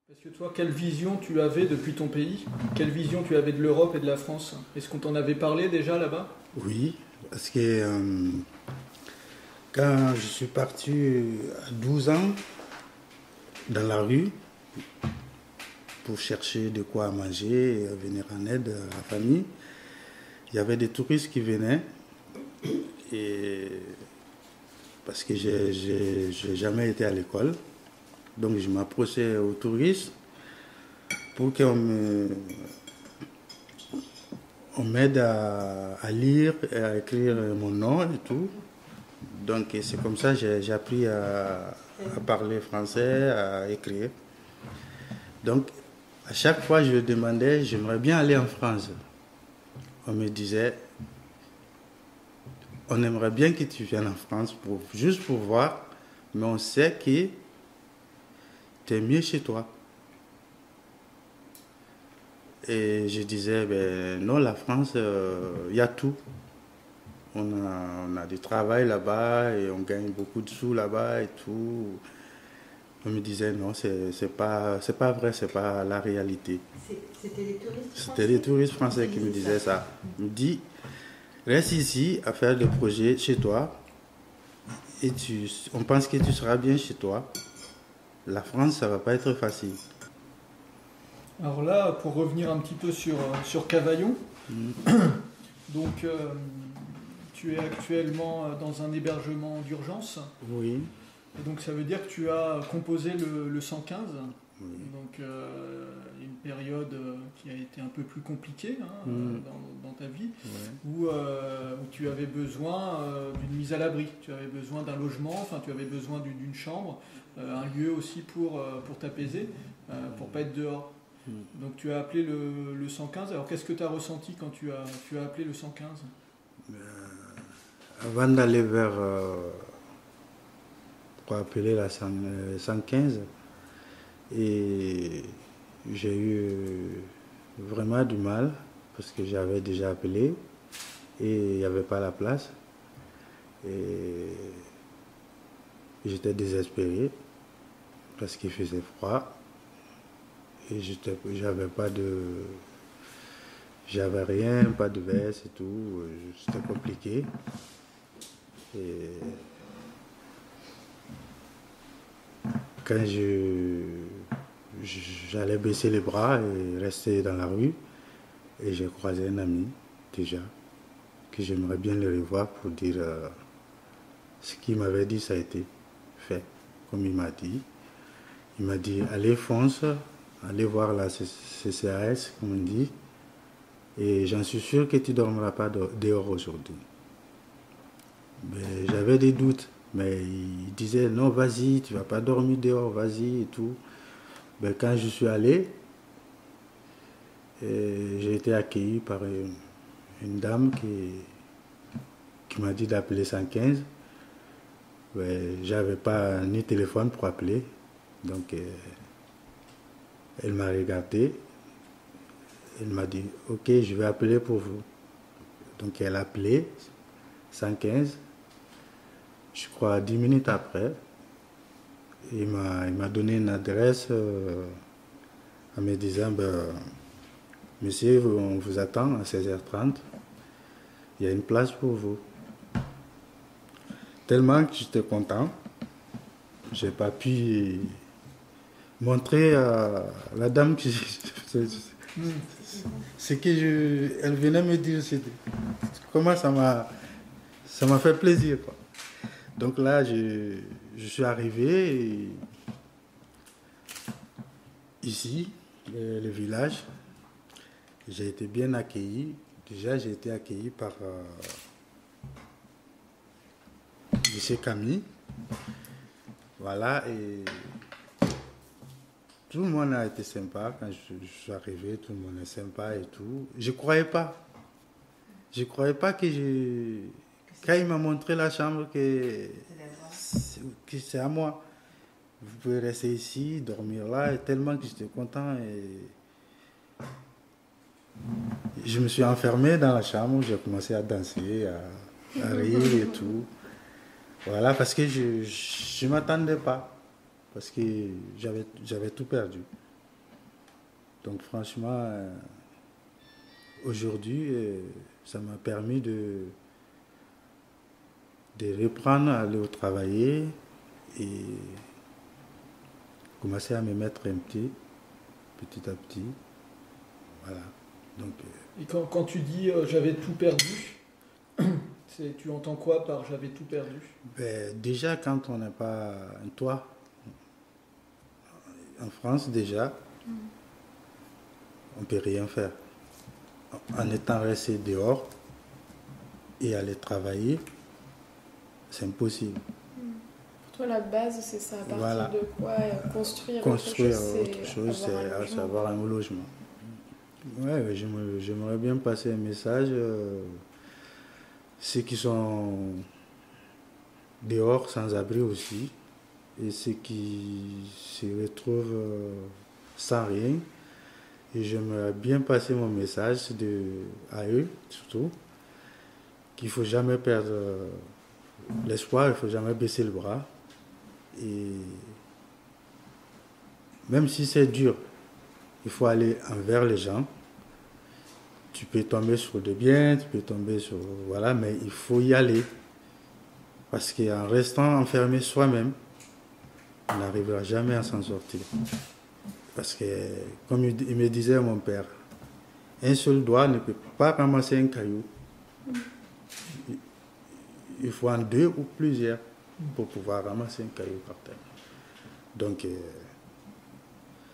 Parce que toi, quelle vision tu avais depuis ton pays? Quelle vision tu avais de l'Europe et de la France? Est-ce qu'on t'en avait parlé déjà là-bas? Oui, parce que quand je suis parti à 12 ans dans la rue pour chercher de quoi manger et venir en aide à la famille, il y avait des touristes qui venaient et parce que j'ai jamais été à l'école, donc je m'approchais aux touristes pour on m'aide à lire et à écrire mon nom et tout. Donc c'est comme ça que j'ai appris à parler français, à écrire. Donc à chaque fois je demandais, j'aimerais bien aller en France. On me disait, on aimerait bien que tu viennes en France juste pour voir, mais on sait que tu es mieux chez toi. Et je disais, ben non, la France, il y a tout. On a du travail là-bas et on gagne beaucoup de sous là-bas et tout. On me disait, non, c'est pas vrai, c'est pas la réalité. C'était les touristes français? C'était les touristes français qui me disaient ça. Ils me disent, reste ici à faire des projets chez toi et on pense que tu seras bien chez toi. La France, ça va pas être facile. Alors là, pour revenir un petit peu sur Cavaillon, donc tu es actuellement dans un hébergement d'urgence. Oui. Et donc ça veut dire que tu as composé le 115. Oui. Donc une période qui a été un peu plus compliquée dans ta vie, où tu avais besoin d'une mise à l'abri, tu avais besoin d'un logement, enfin tu avais besoin d'une chambre, un lieu aussi pour t'apaiser, pour pas être dehors. Donc tu as appelé le 115. Alors qu'est-ce que tu as ressenti quand tu as appelé le 115? Avant d'aller pour appeler la 115, et j'ai eu vraiment du mal parce que j'avais déjà appelé et il n'y avait pas la place. Et j'étais désespéré parce qu'il faisait froid et j'avais rien, pas de veste et tout. C'était compliqué. Et quand j'allais baisser les bras et rester dans la rue, et j'ai croisé un ami déjà, que j'aimerais bien le revoir pour dire ce qu'il m'avait dit, ça a été fait, comme il m'a dit. Il m'a dit, allez fonce, allez voir la CCAS, comme on dit, et j'en suis sûr que tu ne dormiras pas dehors aujourd'hui. J'avais des doutes. Mais il disait, non, vas-y, tu ne vas pas dormir dehors, vas-y et tout. Quand je suis allé, j'ai été accueilli par une dame qui m'a dit d'appeler 115. J'avais pas ni téléphone pour appeler. Donc, elle m'a regardé. Elle m'a dit, ok, je vais appeler pour vous. Donc, elle a appelé 115. Je crois 10 minutes après, il m'a donné une adresse en me disant, monsieur, on vous attend à 16h30, il y a une place pour vous. Tellement que j'étais content, je n'ai pas pu montrer à la dame que ce que elle venait me dire, comment ça m'a fait plaisir, quoi. Donc là, je suis arrivé ici, le village. J'ai été bien accueilli. Déjà, j'ai été accueilli par M. Camille. Voilà, et tout le monde a été sympa. Quand je suis arrivé, tout le monde est sympa et tout. Je ne croyais pas. Je ne croyais pas que quand il m'a montré la chambre, que c'est à moi. Vous pouvez rester ici, dormir là, et tellement que j'étais content. Et je me suis enfermé dans la chambre, j'ai commencé à danser, à rire et tout. Voilà, parce que je ne m'attendais pas. Parce que j'avais tout perdu. Donc franchement, aujourd'hui, ça m'a permis de reprendre à aller au travail et commencer à me mettre petit à petit. Voilà. Donc, et quand tu dis j'avais tout perdu, tu entends quoi par j'avais tout perdu? Déjà, quand on n'a pas un toit, en France déjà, on ne peut rien faire. En étant resté dehors et aller travailler, c'est impossible. Pour toi, la base, c'est ça. À partir Voilà. de quoi construire autre chose, c'est avoir un logement. Ouais, j'aimerais bien passer un message. Ceux qui sont dehors sans abri aussi, et ceux qui se retrouvent sans rien. Et j'aimerais bien passer mon message à eux, surtout, qu'il ne faut jamais perdre l'espoir, il ne faut jamais baisser le bras. Et même si c'est dur, il faut aller envers les gens. Tu peux tomber sur des biens, tu peux tomber sur... Voilà, mais il faut y aller. Parce qu'en restant enfermé soi-même, on n'arrivera jamais à s'en sortir. Parce que, comme il me disait mon père, un seul doigt ne peut pas ramasser un caillou. Il faut en deux ou plusieurs pour pouvoir ramasser un caillou par terre. Donc,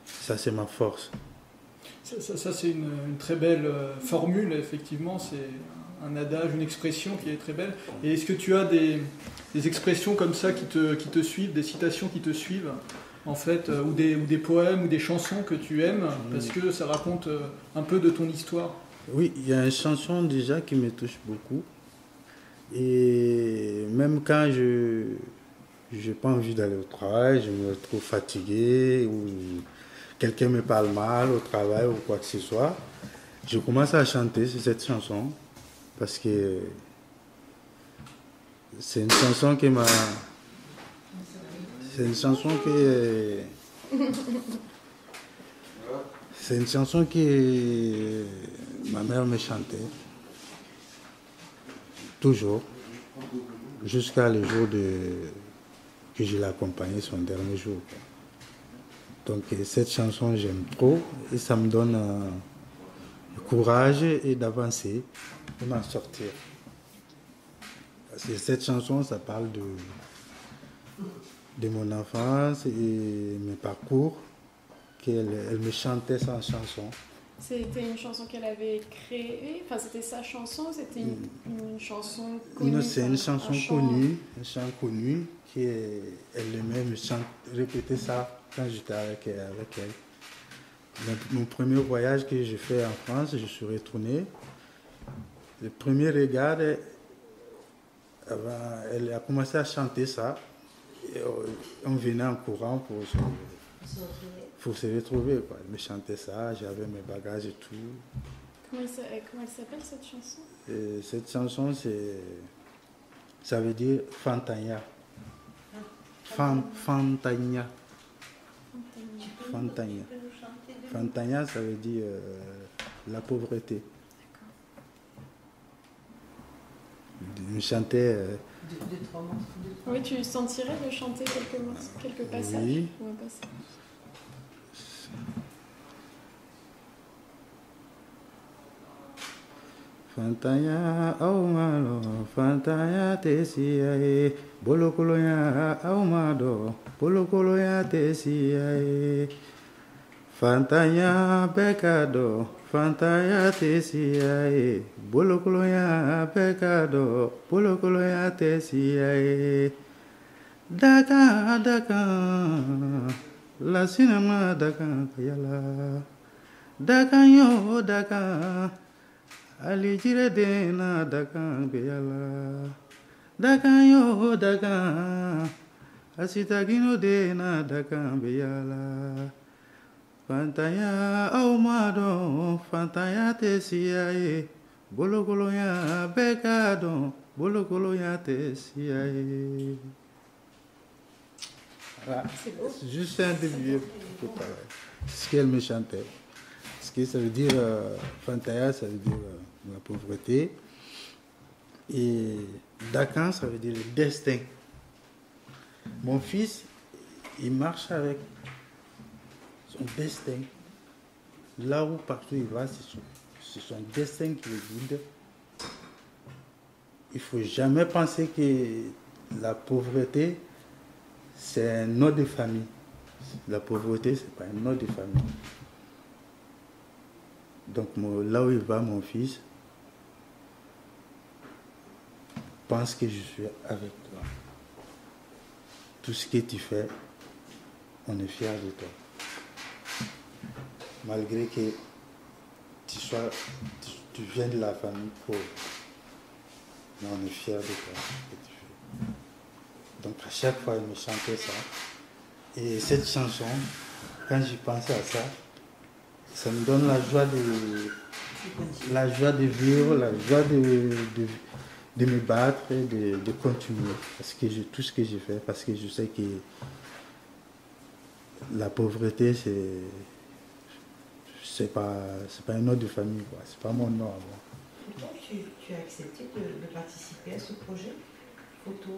ça c'est ma force. Ça c'est une très belle formule, effectivement. C'est un adage, une expression qui est très belle. Et est-ce que tu as des expressions comme ça qui te suivent, des citations qui te suivent, en fait, ou des poèmes ou des chansons que tu aimes, parce que ça raconte un peu de ton histoire? Oui, il y a une chanson déjà qui me touche beaucoup. Et même quand je n'ai pas envie d'aller au travail, je me trouve fatigué, ou quelqu'un me parle mal au travail ou quoi que ce soit, je commence à chanter cette chanson parce que c'est une chanson qui m'a... C'est une chanson que ma mère me chantait toujours jusqu'à le jour que je l'ai accompagnée son dernier jour. Donc cette chanson j'aime trop et ça me donne le courage et d'avancer pour m'en sortir. Parce que cette chanson ça parle de mon enfance et mes parcours qu'elle me chantait sa chanson. C'était une chanson qu'elle avait créée, enfin c'était sa chanson, c'était une chanson connue. Non, c'est une chanson connue, un chant connu elle aimait me répéter ça quand j'étais avec elle. Donc, mon premier voyage que j'ai fait en France, je suis retourné. Le premier regard, elle a commencé à chanter ça. Et on venait en courant pour se retrouver. Quoi. Elle me chantait ça, j'avais mes bagages et tout. Comment elle s'appelle cette chanson? Cette chanson, ça veut dire Fantagna. Fantagna. Fantagna. Fantagna, ça veut dire la pauvreté. Je chantais. Oui, tu sentirais de chanter quelques passages? Oui. Ou un passage. Fantanya aumalo, Fantanya tesiae, bolokoloya aumado, bolokoloya tesiae. Fantanya pecado, Fantanya tesiae, bolokoloya pecado, bolokoloya tesiae. Daka, la cinema daka kayala, daka yo daka. Ali jire dena dakan beyala, dakan yo dakan, asita gino dena dakan beyala. Fantanya aumado, Fantanya tesiae, bolokolo ya bekado, bolokolo ya tesiae. Voilà. C'est juste un début. C'est ce qu'elle me chantait. parce que ça veut dire, Fantaya, ça veut dire la pauvreté. Et Dakan, ça veut dire le destin. Mon fils, il marche avec son destin. Là où partout il va, c'est son destin qui le guide. Il ne faut jamais penser que la pauvreté, c'est un nom de famille. La pauvreté, ce n'est pas un nom de famille. Donc là où il va, mon fils, pense que je suis avec toi. Tout ce que tu fais, on est fiers de toi. Malgré que tu viens de la famille pauvre, mais on est fiers de toi, ce que tu fais. Donc à chaque fois, il me chantait ça. Et cette chanson, quand j'y pensais à ça, ça me donne la joie de vivre, la joie de me battre et de continuer. Parce que tout ce que j'ai fait, parce que je sais que la pauvreté, c'est pas un nom de famille, quoi. C'est pas mon nom à moi. Pourquoi tu as accepté de participer à ce projet photo?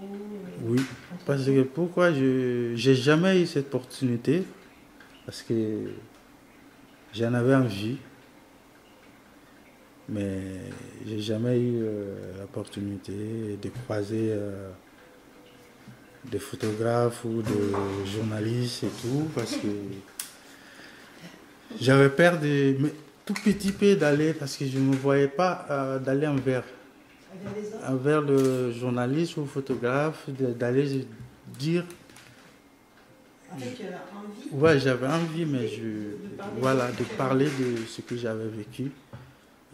Oui, parce que pourquoi j'ai jamais eu cette opportunité, parce que j'en avais envie, mais j'ai jamais eu l'opportunité de croiser des photographes ou des journalistes et tout, parce que j'avais peur de tout petit peu d'aller, parce que je ne me voyais pas d'aller envers le journaliste ou photographe, d'aller dire. En fait, tu avais envie? Ouais, j'avais envie, mais de parler de ce que j'avais vécu.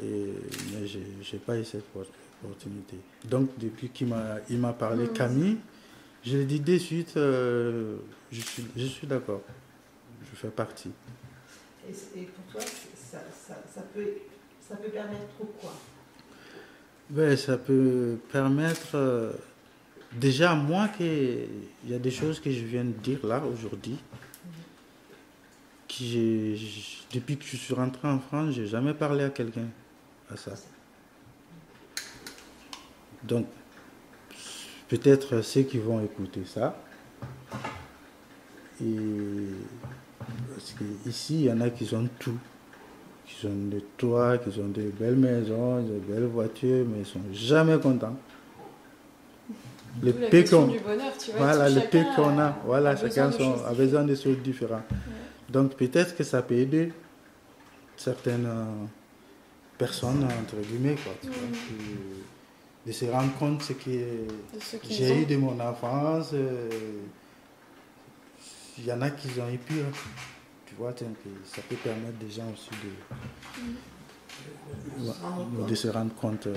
Mais je n'ai pas eu cette opportunité. Donc, depuis qu'il m'a parlé, Camille, je lui ai dit de suite, je suis d'accord, je fais partie. Et pour toi, ça peut permettre quoi? Ben, ça peut permettre, déjà moi, qu'il y a des choses que je viens de dire là, aujourd'hui, depuis que je suis rentré en France, je n'ai jamais parlé à quelqu'un à ça. Donc, peut-être ceux qui vont écouter ça, parce qu'ici, il y en a qui ont tout. Qui ont des toits, qui ont de belles maisons, de belles voitures, mais ils ne sont jamais contents. Le peu qu'on du bonheur, tu vois, voilà, le peu qu'on a, voilà, chacun a besoin de choses différentes. Ouais. Donc peut-être que ça peut aider certaines personnes, entre guillemets, quoi, tu vois, de se rendre compte ce que j'ai eu de mon enfance. Il y en a qui ont eu pire. Tu vois, ça peut permettre des gens aussi de se rendre compte.